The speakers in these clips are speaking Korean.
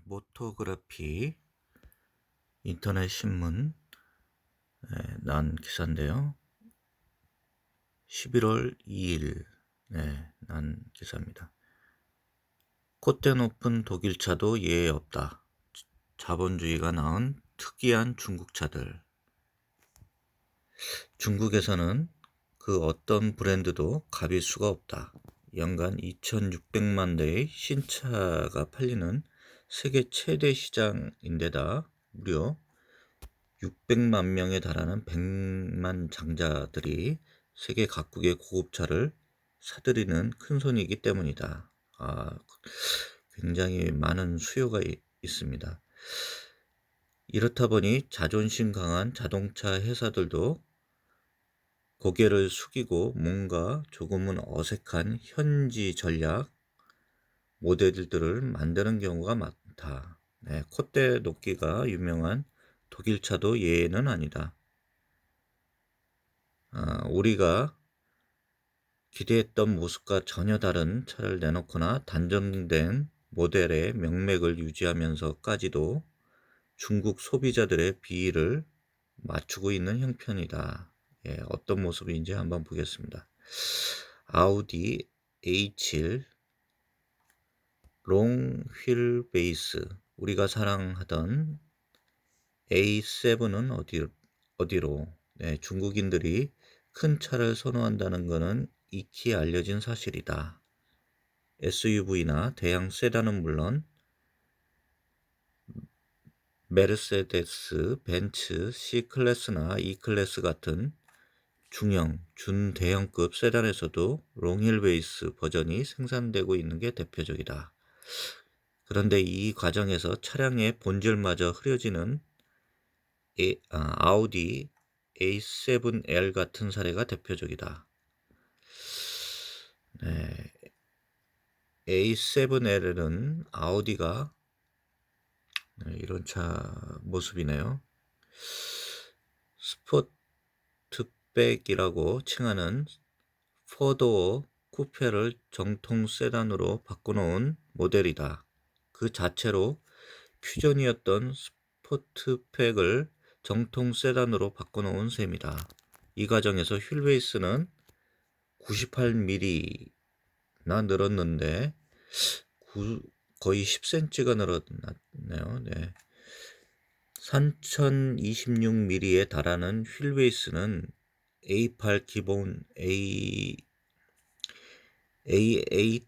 모토그래피 인터넷 신문 난 기사인데요. 11월 2일 난 기사입니다. 콧대 높은 독일차도 예외 없다. 자본주의가 낳은 특이한 중국차들. 중국에서는 그 어떤 브랜드도 갑일 수가 없다. 연간 2,600만 대의 신차가 팔리는 세계 최대 시장인데다 무려 600만 명에 달하는 100만 장자들이 세계 각국의 고급차를 사들이는 큰손이기 때문이다. 굉장히 많은 수요가 있습니다. 이렇다 보니 자존심 강한 자동차 회사들도 고개를 숙이고 뭔가 조금은 어색한 현지 전략 모델들을 만드는 경우가 많다. 콧대 높기가 유명한 독일차도 예외는 아니다. 우리가 기대했던 모습과 전혀 다른 차를 내놓거나 단정된 모델의 명맥을 유지하면서까지도 중국 소비자들의 비위를 맞추고 있는 형편이다. 어떤 모습인지 한번 보겠습니다. 아우디 A7 롱 휠 베이스, 우리가 사랑하던 A7은 어디로? 중국인들이 큰 차를 선호한다는 것은 익히 알려진 사실이다. SUV나 대형 세단은 물론 메르세데스, 벤츠, C클래스나 E클래스 같은 중형, 준대형급 세단에서도 롱힐 베이스 버전이 생산되고 있는 게 대표적이다. 그런데 이 과정에서 차량의 본질마저 흐려지는 아우디 A7L 같은 사례가 대표적이다. A7L은 아우디가 이런 차 모습이네요. 스포트백이라고 칭하는 4도어 쿠페를 정통 세단으로 바꿔놓은 모델이다. 그 자체로 퓨전이었던 스포트백을 정통 세단으로 바꿔놓은 셈이다. 이 과정에서 휠베이스는 98mm나 늘었는데 거의 10cm가 늘었네요. 3026mm에 달하는 휠베이스는 A8 기본 A8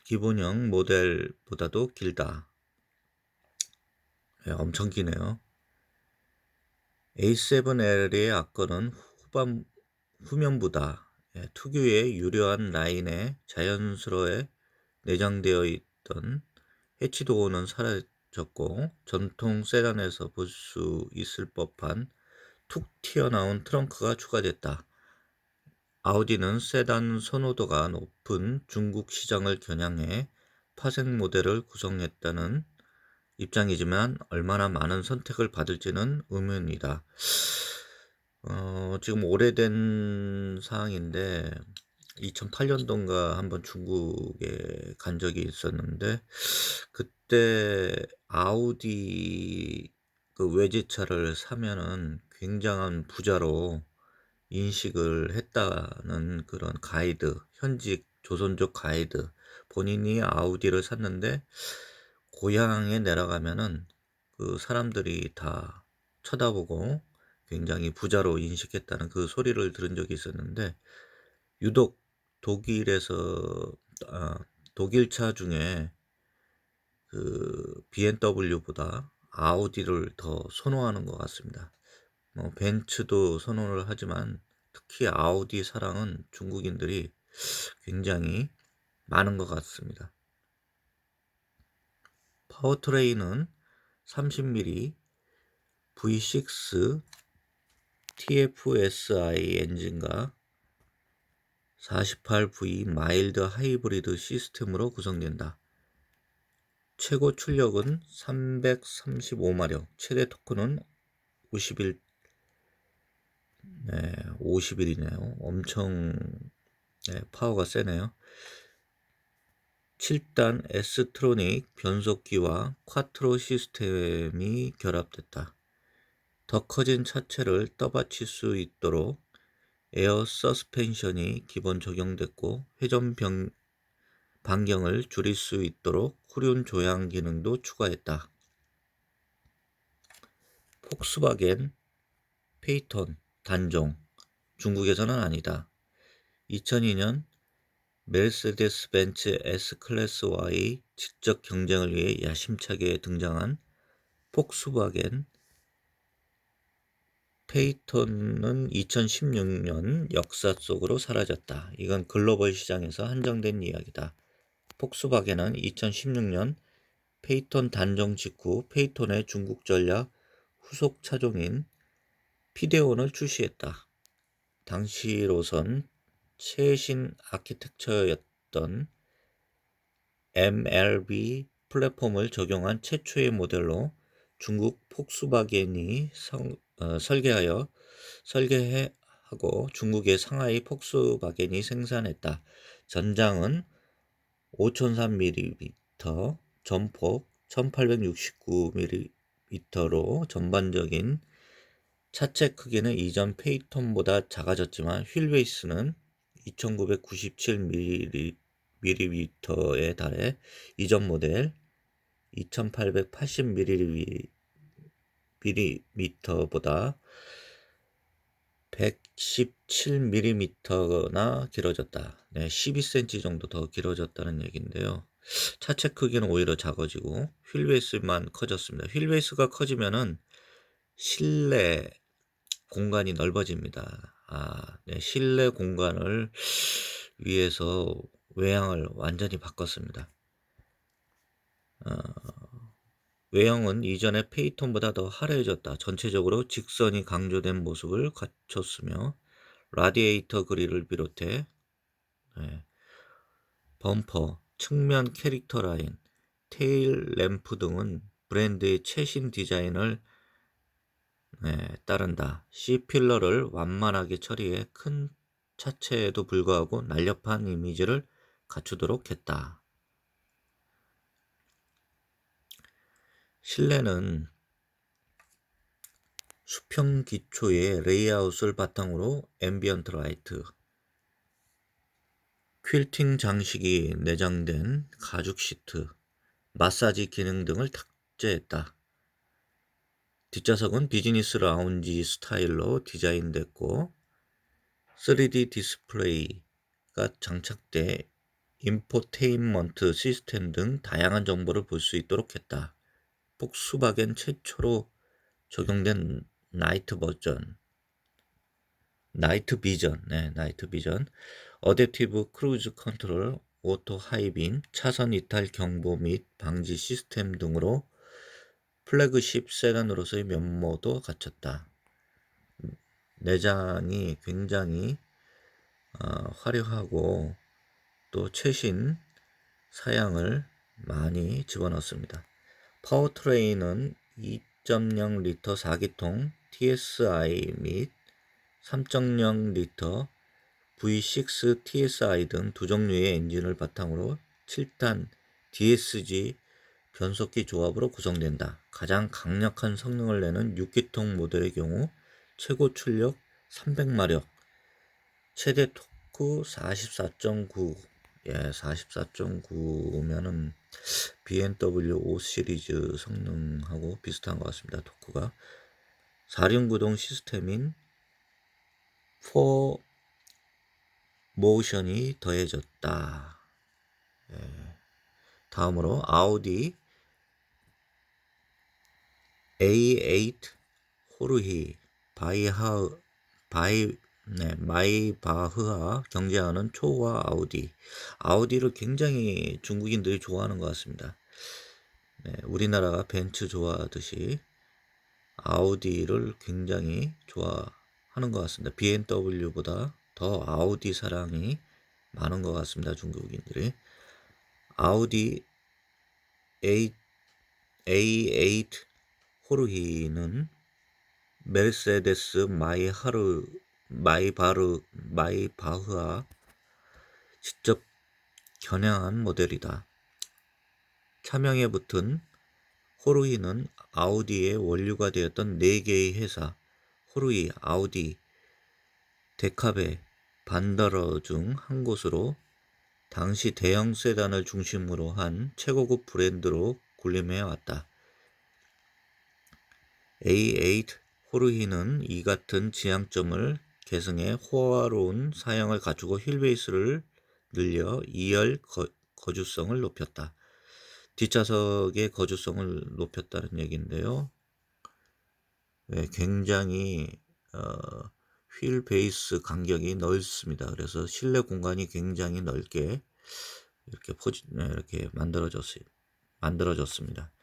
기본형 모델보다도 길다. 엄청 기네요. A7L의 앞건은 후면부다. 특유의 유려한 라인에 자연스레 내장되어 있던 해치도어는 사라졌고 전통 세단에서 볼 수 있을 법한 툭 튀어나온 트렁크가 추가됐다. 아우디는 세단 선호도가 높은 중국 시장을 겨냥해 파생 모델을 구성했다는 입장이지만 얼마나 많은 선택을 받을지는 의문이다. 지금 오래된 사항인데 2008년도인가 한번 중국에 간 적이 있었는데 그때 아우디 그 외제차를 사면은 굉장한 부자로 인식을 했다는 그런 가이드, 현지 조선족 가이드, 본인이 아우디를 샀는데 고향에 내려가면은 그 사람들이 다 쳐다보고 굉장히 부자로 인식했다는 그 소리를 들은 적이 있었는데 유독 독일에서 독일차 중에 그 BMW보다 아우디를 더 선호하는 것 같습니다. 벤츠도 선호를 하지만 특히 아우디 사랑은 중국인들이 굉장히 많은 것 같습니다. 파워트레인은 30mm V6 TFSI 엔진과 48V 마일드 하이브리드 시스템으로 구성된다. 최고 출력은 335마력, 최대 토크는 50이네요. 엄청 파워가 세네요. 7단 S트로닉 변속기와 쿼트로 시스템이 결합됐다. 더 커진 차체를 떠받칠 수 있도록 에어 서스펜션이 기본 적용됐고 회전 반경을 줄일 수 있도록 후륜 조향 기능도 추가했다. 폭스바겐 페이톤 단종, 중국에서는 아니다. 2002년 메르세데스 벤츠 S클래스와의 직접 경쟁을 위해 야심차게 등장한 폭스바겐 페이톤은 2016년 역사 속으로 사라졌다. 이건 글로벌 시장에서 한정된 이야기다. 폭스바겐은 2016년 페이톤 단종 직후 페이톤의 중국 전략 후속 차종인 피데온을 출시했다. 당시로선 최신 아키텍처였던 MLB 플랫폼을 적용한 최초의 모델로 중국 폭스바겐이 설계하고 중국의 상하이 폭스바겐이 생산했다. 전장은 5003mm, 전폭 1869mm로 전반적인 차체 크기는 이전 페이톤보다 작아졌지만 휠베이스는 2997mm에 달해 이전 모델 2880mm보다 117mm나 길어졌다. 12cm 정도 더 길어졌다는 얘기인데요. 차체 크기는 오히려 작아지고 휠베이스만 커졌습니다. 휠베이스가 커지면은 실내 공간이 넓어집니다. 실내 공간을 위해서 외형을 완전히 바꿨습니다. 외형은 이전의 페이톤보다 더 화려해졌다. 전체적으로 직선이 강조된 모습을 갖췄으며 라디에이터 그릴을 비롯해 범퍼, 측면 캐릭터 라인, 테일 램프 등은 브랜드의 최신 디자인을 따른다. C필러를 완만하게 처리해 큰 차체에도 불구하고 날렵한 이미지를 갖추도록 했다. 실내는 수평 기초의 레이아웃을 바탕으로 앰비언트 라이트, 퀼팅 장식이 내장된 가죽 시트, 마사지 기능 등을 탑재했다. 뒷좌석은 비즈니스 라운지 스타일로 디자인됐고 3D 디스플레이가 장착돼 인포테인먼트 시스템 등 다양한 정보를 볼 수 있도록 했다. 폭스바겐 최초로 적용된 나이트 비전, 어댑티브 크루즈 컨트롤, 오토 하이빔, 차선 이탈 경보 및 방지 시스템 등으로 플래그십 세단으로서의 면모도 갖췄다. 내장이 굉장히 화려하고 또 최신 사양을 많이 집어넣습니다. 파워트레인은 2.0리터 4기통 TSI 및 3.0리터 V6 TSI 등 두 종류의 엔진을 바탕으로 7단 DSG 변속기 조합으로 구성된다. 가장 강력한 성능을 내는 6기통 모델의 경우 최고 출력 300마력, 최대 토크 44.9, 44.9면은 BMW 5 시리즈 성능하고 비슷한 것 같습니다. 토크가 4륜구동 시스템인 4모션이 더해졌다. 다음으로 아우디 A8 호르히 마이바흐와 경쟁하는 초호화 아우디를 굉장히 중국인들이 좋아하는 것 같습니다. 우리나라가 벤츠 좋아하듯이 아우디를 굉장히 좋아하는 것 같습니다. BMW보다 더 아우디 사랑이 많은 것 같습니다. 중국인들이. 아우디 A8 호르히는 메르세데스 마이바흐와 직접 겨냥한 모델이다. 차명에 붙은 호루이는 아우디의 원류가 되었던 4개의 회사 호루이, 아우디, 데카베, 반다러 중 한 곳으로 당시 대형 세단을 중심으로 한 최고급 브랜드로 군림해 왔다. A8 호루이는 이 같은 지향점을 계승해 호화로운 사양을 갖추고 휠베이스를 늘려 2열 거주성을 높였다. 뒷좌석의 거주성을 높였다는 얘기인데요. 네, 굉장히 휠베이스 간격이 넓습니다. 그래서 실내 공간이 굉장히 넓게 이렇게 만들어졌습니다.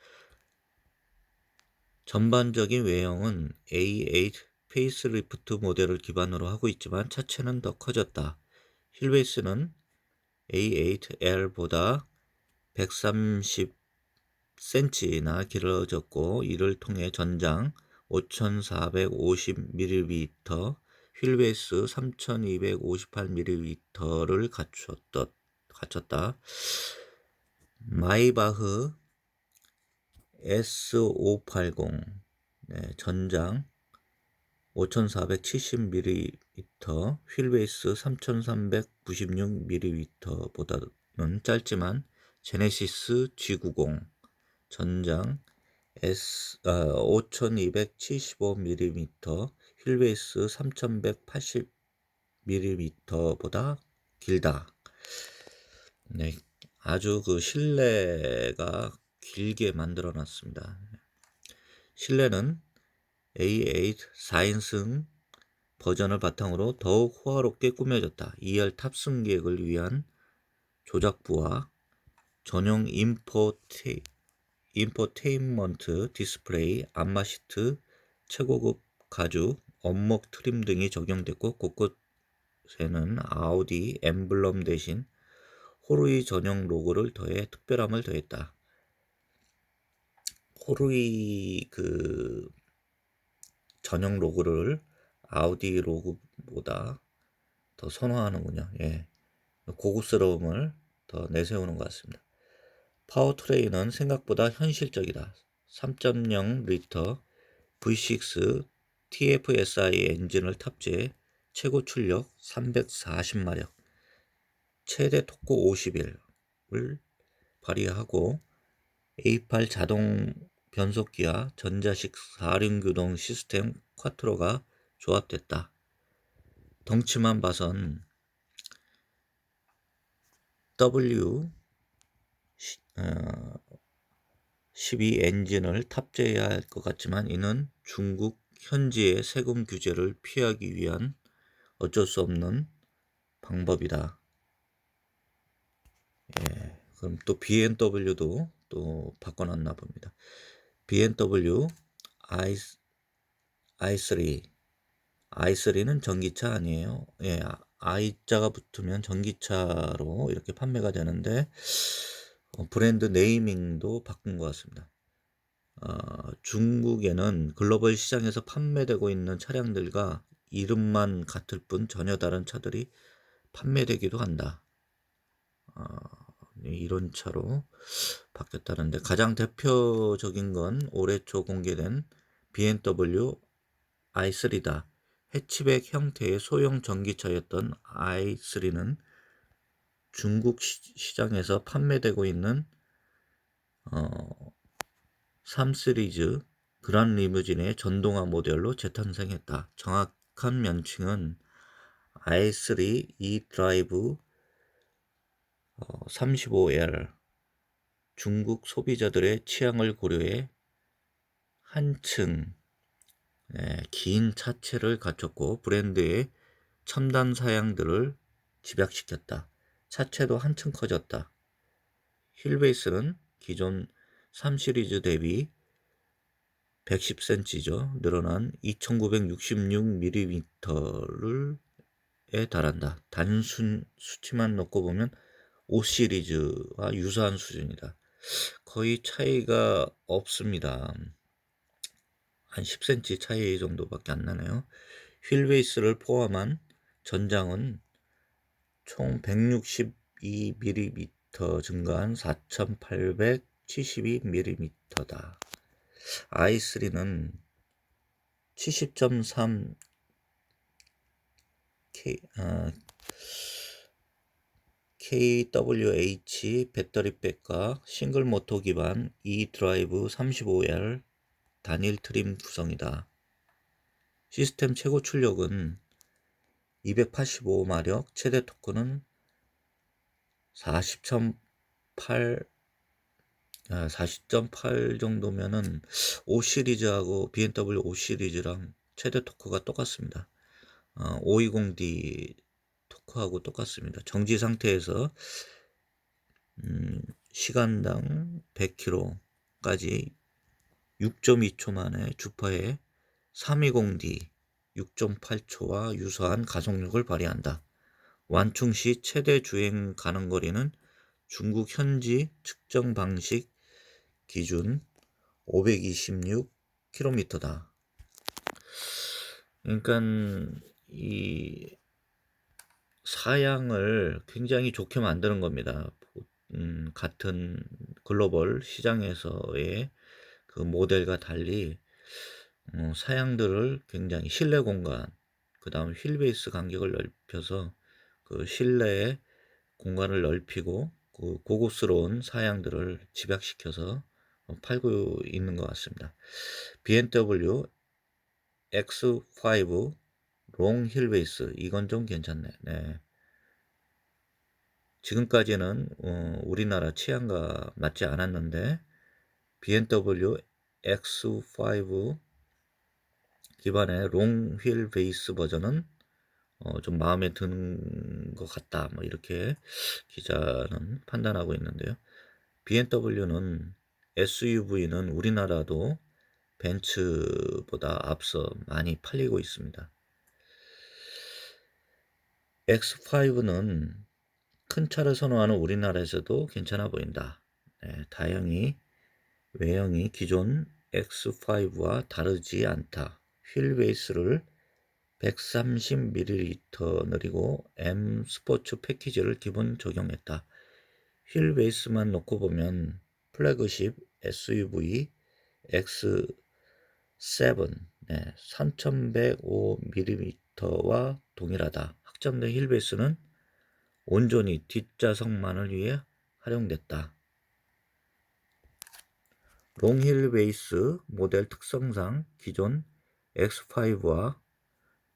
전반적인 외형은 A8 페이스리프트 모델을 기반으로 하고 있지만 차체는 더 커졌다. 휠베이스는 A8L보다 130cm나 길어졌고 이를 통해 전장 5450mm, 휠베이스 3258mm를 갖췄다. 마이바흐 S580 전장 5470mm, 휠베이스 3396mm보다는 짧지만 제네시스 G90 전장 5275mm, 휠베이스 3180mm보다 길다. 네, 아주 그 실내가 길게 만들어 놨습니다. 실내는 A8 4인승 버전을 바탕으로 더욱 호화롭게 꾸며졌다. 2열 탑승객을 위한 조작부와 전용 인포테인먼트 디스플레이, 안마 시트, 최고급 가죽, 원목 트림 등이 적용됐고 곳곳에는 아우디 엠블럼 대신 호루이 전용 로고를 더해 특별함을 더했다. 호루이 그 전용 로고를 아우디 로고보다 더 선호하는군요. 예. 고급스러움을 더 내세우는 것 같습니다. 파워트레인은 생각보다 현실적이다. 3.0L V6 TFSI 엔진을 탑재해 최고 출력 340마력, 최대 토크 50을 발휘하고 A8 자동 변속기와 전자식 4륜 시스템 쿼트로가 조합됐다. 덩치만 봐선 W12 엔진을 탑재해야 할 것 같지만 이는 중국 현지의 세금 규제를 피하기 위한 어쩔 수 없는 방법이다. 예, 그럼 또 BMW도 또 바꿔놨나 봅니다. BMW i3는 전기차 아니에요. 예, I자가 붙으면 전기차로 이렇게 판매가 되는데 브랜드 네이밍도 바꾼 것 같습니다. 중국에는 글로벌 시장에서 판매되고 있는 차량들과 이름만 같을 뿐 전혀 다른 차들이 판매되기도 한다. 이런 차로 바뀌었다는데 가장 대표적인 건 올해 초 공개된 BMW i3다. 해치백 형태의 소형 전기차였던 i3는 중국 시장에서 판매되고 있는 3 시리즈 그란 리무진의 전동화 모델로 재탄생했다. 정확한 명칭은 i3 e드라이브 35L. 중국 소비자들의 취향을 고려해 한층 긴 차체를 갖췄고 브랜드의 첨단 사양들을 집약시켰다. 차체도 한층 커졌다. 휠베이스는 기존 3 시리즈 대비 110cm죠. 늘어난 2966mm에 달한다. 단순 수치만 놓고 보면 5 시리즈와 유사한 수준이다. 거의 차이가 없습니다. 한 10cm 차이 정도밖에 안 나네요. 휠베이스를 포함한 전장은 총 162mm 증가한 4800 72mm다. i3는 70.3 kWh 배터리백과 싱글 모터 기반 e드라이브 35L 단일 트림 구성이다. 시스템 최고 출력은 285마력, 최대 토크는 40.8 정도면은 5 시리즈하고 BMW 5 시리즈랑 최대 토크가 똑같습니다. 520D 토크하고 똑같습니다. 정지 상태에서 시간당 100km까지 6.2초 만에 주파의 320D 6.8초와 유사한 가속력을 발휘한다. 완충 시 최대 주행 가능 거리는 중국 현지 측정 방식 기준 526km다. 그러니까 이 사양을 굉장히 좋게 만드는 겁니다. 같은 글로벌 시장에서의 그 모델과 달리 사양들을 굉장히 실내 공간, 그 다음 휠베이스 간격을 넓혀서 그 실내의 공간을 넓히고 그 고급스러운 사양들을 집약시켜서 팔고 있는 것 같습니다. BMW X5 롱 휠베이스, 이건 좀 괜찮네. 네. 지금까지는 우리나라 취향과 맞지 않았는데 BMW X5 기반의 롱 휠 베이스 버전은 좀 마음에 드는 것 같다. 뭐 이렇게 기자는 판단하고 있는데요. BMW는 SUV는 우리나라도 벤츠보다 앞서 많이 팔리고 있습니다. X5는 큰 차를 선호하는 우리나라에서도 괜찮아 보인다. 네, 다행히 외형이 기존 X5와 다르지 않다. 휠 베이스를 130mm 느리고 M 스포츠 패키지를 기본 적용했다. 휠 베이스만 놓고 보면 플래그십 SUV X7 3105mm와 동일하다. 확장된 휠 베이스는 온전히 뒷좌석만을 위해 활용됐다. 롱힐 베이스 모델 특성상 기존 X5와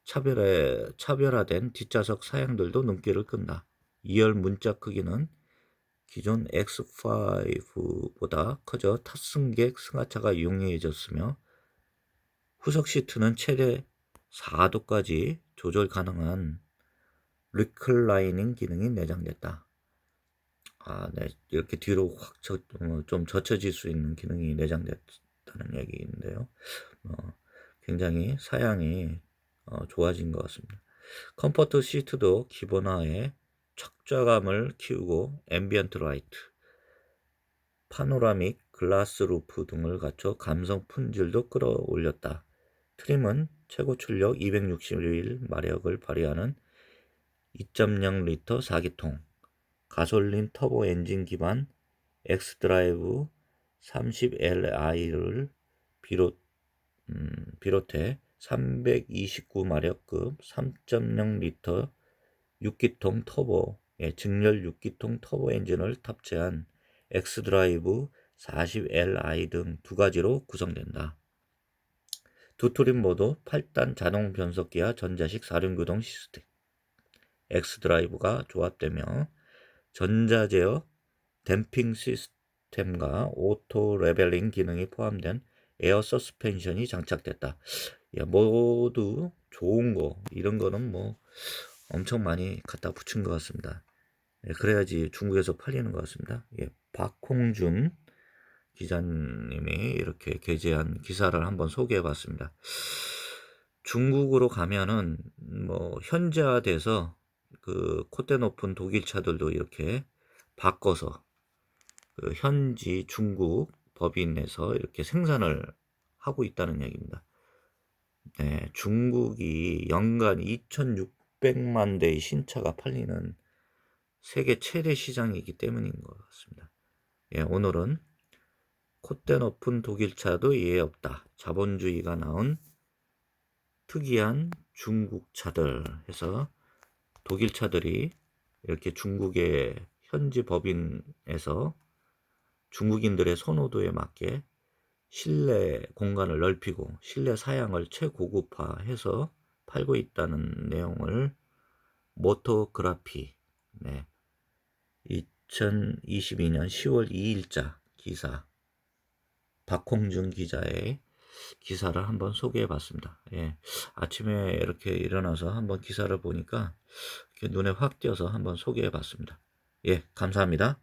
차별화된 뒷좌석 사양들도 눈길을 끈다. 2열 문자 크기는 기존 X5보다 커져 탑승객 승하차가 용이해졌으며 후석 시트는 최대 4도까지 조절 가능한 리클라이닝 기능이 내장됐다. 네, 이렇게 뒤로 확 좀 젖혀질 수 있는 기능이 내장됐다는 얘기인데요. 굉장히 사양이 좋아진 것 같습니다. 컴포트 시트도 기본화에 착좌감을 키우고 앰비언트 라이트, 파노라믹 글라스 루프 등을 갖춰 감성 품질도 끌어올렸다. 트림은 최고 출력 261마력을 발휘하는 2.0L 4기통 가솔린 터보 엔진 기반 X드라이브 30Li를 비롯해 329마력급 3.0L 6기통 터보 직렬 6기통 터보 엔진을 탑재한 X드라이브 40Li 등 두 가지로 구성된다. 두 트림 모두 8단 자동 변속기와 전자식 사륜구동 시스템 X드라이브가 조합되며 전자제어 댐핑 시스템과 오토 레벨링 기능이 포함된 에어 서스펜션이 장착됐다. 모두 좋은 거, 이런 거는 뭐 엄청 많이 갖다 붙인 것 같습니다. 그래야지 중국에서 팔리는 것 같습니다. 박홍준 기자님이 이렇게 게재한 기사를 한번 소개해 봤습니다. 중국으로 가면은 뭐 현지화돼서 그 콧대 높은 독일 차들도 이렇게 바꿔서 그 현지 중국 법인에서 이렇게 생산을 하고 있다는 얘기입니다. 네, 중국이 연간 2,600만 대의 신차가 팔리는 세계 최대 시장이기 때문인 것 같습니다. 오늘은 콧대 높은 독일차도 예외 없다. 자본주의가 낳은 특이한 중국차들 해서 독일차들이 이렇게 중국의 현지 법인에서 중국인들의 선호도에 맞게 실내 공간을 넓히고 실내 사양을 최고급화해서 팔고 있다는 내용을 모토그라피 2022년 10월 2일자 기사 박홍준 기자의 기사를 한번 소개해 봤습니다. 예, 아침에 이렇게 일어나서 한번 기사를 보니까 이렇게 눈에 확 띄어서 한번 소개해 봤습니다. 예, 감사합니다.